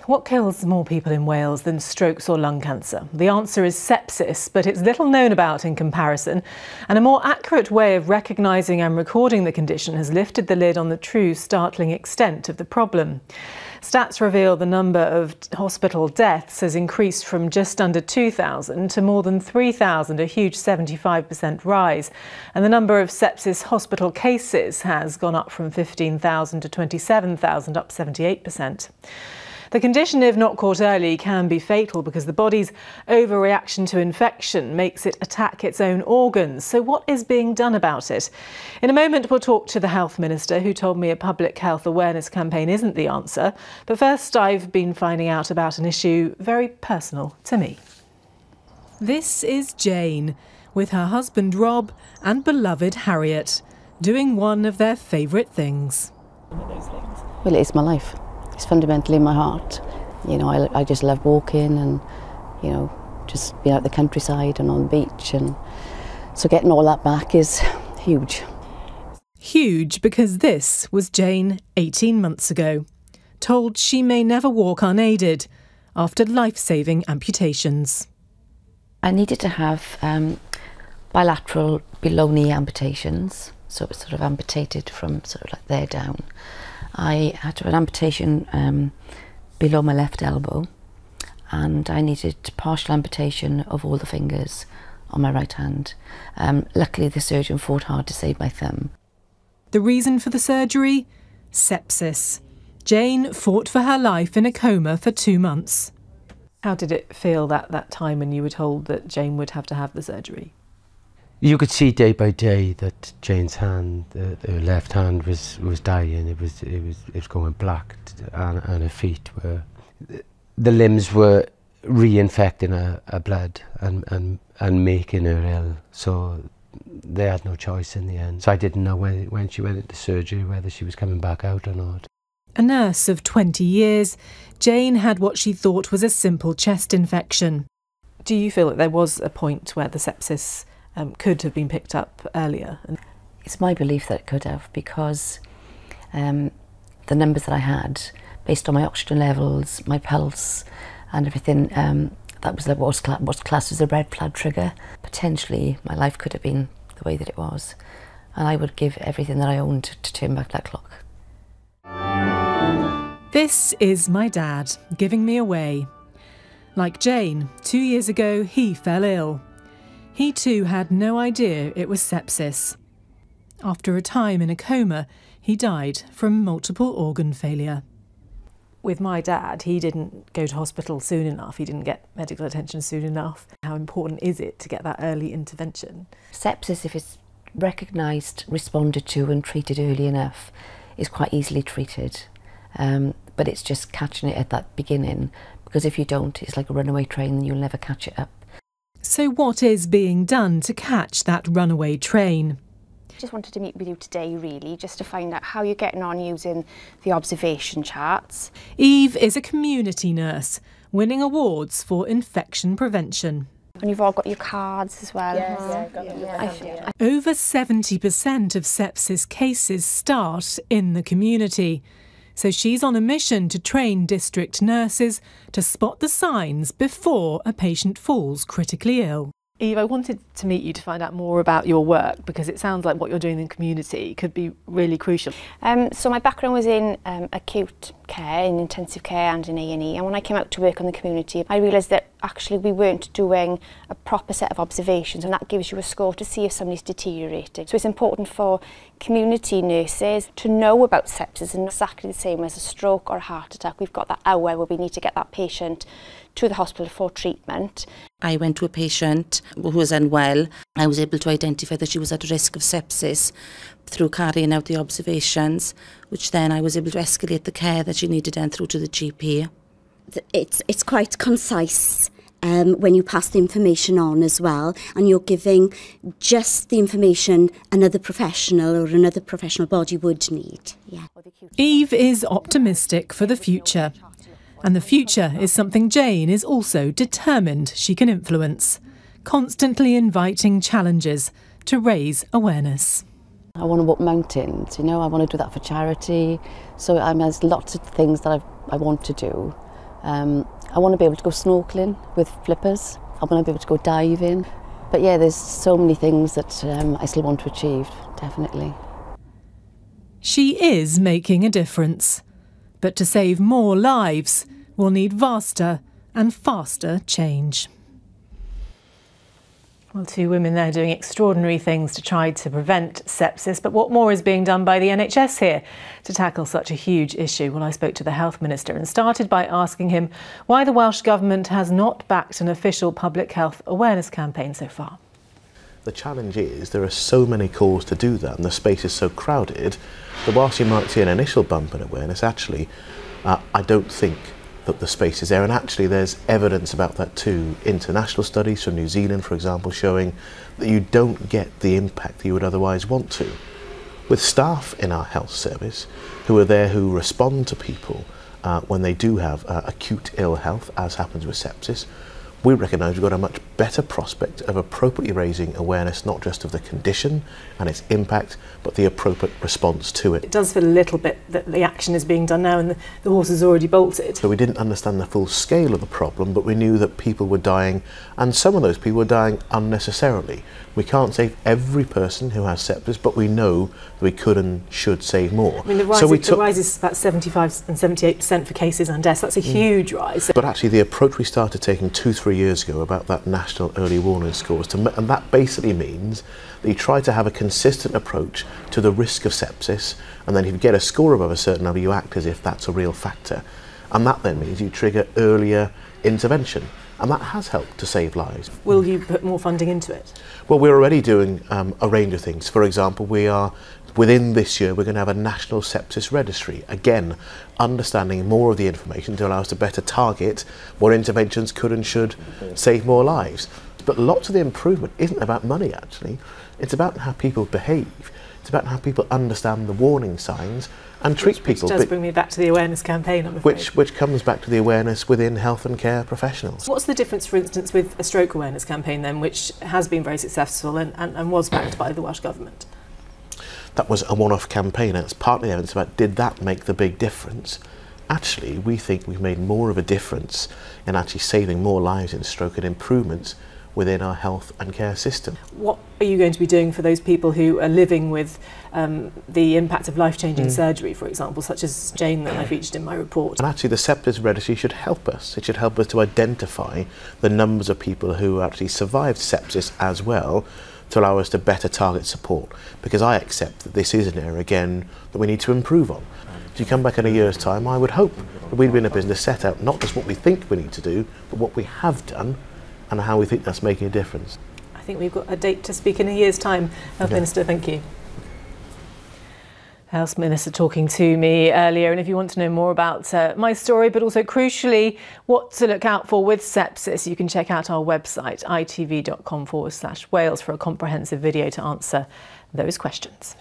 What kills more people in Wales than strokes or lung cancer? The answer is sepsis, but it's little known about in comparison. And a more accurate way of recognising and recording the condition has lifted the lid on the true startling extent of the problem. Stats reveal the number of hospital deaths has increased from just under 2,000 to more than 3,000, a huge 75% rise. And the number of sepsis hospital cases has gone up from 15,000 to 27,000, up 78%. The condition, if not caught early, can be fatal because the body's overreaction to infection makes it attack its own organs. So what is being done about it? In a moment, we'll talk to the Health Minister, who told me a public health awareness campaign isn't the answer. But first, I've been finding out about an issue very personal to me. This is Jane, with her husband Rob and beloved Harriet, doing one of their favourite things. Well, it's my life. It's fundamentally my heart. You know, I just love walking and, you know, just being out the countryside and on the beach. And so getting all that back is huge. Huge because this was Jane 18 months ago, told she may never walk unaided after life-saving amputations. I needed to have bilateral below-knee amputations, so it was sort of amputated from sort of like there down. I had to have an amputation below my left elbow, and I needed partial amputation of all the fingers on my right hand. Luckily, the surgeon fought hard to save my thumb. The reason for the surgery? Sepsis. Jane fought for her life in a coma for 2 months. How did it feel that time when you were told that Jane would have to have the surgery? You could see day by day that Jane's hand, the left hand, was dying. It was going black, and her feet were, the limbs were reinfecting her blood and making her ill. So they had no choice in the end. So I didn't know when she went into surgery whether she was coming back out or not. A nurse of 20 years, Jane had what she thought was a simple chest infection. Do you feel that there was a point where the sepsis could have been picked up earlier? It's my belief that it could have, because the numbers that I had, based on my oxygen levels, my pulse and everything, that was what's classed as a red flag trigger. Potentially my life could have been the way that it was, and I would give everything that I owned to turn back that clock. This is my dad giving me away. Like Jane, 2 years ago he fell ill. He too had no idea it was sepsis. After a time in a coma, he died from multiple organ failure. With my dad, he didn't go to hospital soon enough. He didn't get medical attention soon enough. How important is it to get that early intervention? Sepsis, if it's recognised, responded to and treated early enough, is quite easily treated. But it's just catching it at that beginning, because if you don't, it's like a runaway train and you'll never catch it up. So what is being done to catch that runaway train? Just wanted to meet with you today, really, just to find out how you're getting on using the observation charts. Eve is a community nurse, winning awards for infection prevention. And you've all got your cards as well. Yeah. Over 70% of sepsis cases start in the community. So she's on a mission to train district nurses to spot the signs before a patient falls critically ill. Eve, I wanted to meet you to find out more about your work, because it sounds like what you're doing in the community could be really crucial. So my background was in acute care, in intensive care and in A&E, and when I came out to work in the community, I realised that actually we weren't doing a proper set of observations, and that gives you a score to see if somebody's deteriorating. So it's important for community nurses to know about sepsis, and exactly the same as a stroke or a heart attack. We've got that hour where we need to get that patient to the hospital for treatment. I went to a patient who was unwell. I was able to identify that she was at risk of sepsis through carrying out the observations, which then I was able to escalate the care that she needed and through to the GP. It's quite concise when you pass the information on as well, and you're giving just the information another professional or another professional body would need. Yeah. Eve is optimistic for the future. And the future is something Jane is also determined she can influence, constantly inviting challenges to raise awareness. I want to walk mountains, you know, I want to do that for charity. So there's lots of things that I want to do. I want to be able to go snorkeling with flippers. I want to be able to go diving. But yeah, there's so many things that I still want to achieve, definitely. She is making a difference. But to save more lives, we'll need vaster and faster change. Well, two women there doing extraordinary things to try to prevent sepsis. But what more is being done by the NHS here to tackle such a huge issue? Well, I spoke to the Health Minister and started by asking him why the Welsh Government has not backed an official public health awareness campaign so far. The challenge is there are so many calls to do that and the space is so crowded that whilst you might see an initial bump in awareness, actually, I don't think that the space is there, and actually there's evidence about that too. International studies from New Zealand, for example, showing that you don't get the impact that you would otherwise want to. With staff in our health service who are there, who respond to people when they do have acute ill health, as happens with sepsis, we recognise we've got a much better prospect of appropriately raising awareness, not just of the condition and its impact, but the appropriate response to it. It does feel a little bit that the action is being done now and the horse is already bolted. So we didn't understand the full scale of the problem, but we knew that people were dying, and some of those people were dying unnecessarily. We can't save every person who has sepsis, but we know that we could and should save more. I mean, the rise is about 75 and 78% for cases and deaths. That's a huge rise. But actually the approach we started taking 2-3 years ago about that national early warning scores, and that basically means that you try to have a consistent approach to the risk of sepsis, and then if you get a score above a certain number, you act as if that's a real factor. And that then means you trigger earlier intervention. And that has helped to save lives. Will you put more funding into it? Well, we're already doing a range of things. For example, within this year, we're going to have a national sepsis registry. Again, understanding more of the information to allow us to better target what interventions could and should save more lives. But lots of the improvement isn't about money, actually. It's about how people behave. It's about how people understand the warning signs and treat people. Which does bring me back to the awareness campaign, I'm afraid. Which comes back to the awareness within health and care professionals. What's the difference, for instance, with a stroke awareness campaign then, which has been very successful and was backed by the Welsh Government? That was a one-off campaign, and it's partly evidence about did that make the big difference. Actually, we think we've made more of a difference in actually saving more lives in stroke and improvements within our health and care system. What are you going to be doing for those people who are living with the impact of life-changing surgery, for example, such as JAYNE that I featured in my report? And actually the sepsis registry should help us. It should help us to identify the numbers of people who actually survived sepsis as well, to allow us to better target support, because I accept that this is an area, again, that we need to improve on. If you come back in a year's time, I would hope that we'd be in a business set out not just what we think we need to do, but what we have done and how we think that's making a difference. I think we've got a date to speak in a year's time. Health Minister, thank you. Health Minister talking to me earlier, and if you want to know more about my story, but also crucially what to look out for with sepsis, you can check out our website itv.com/Wales for a comprehensive video to answer those questions.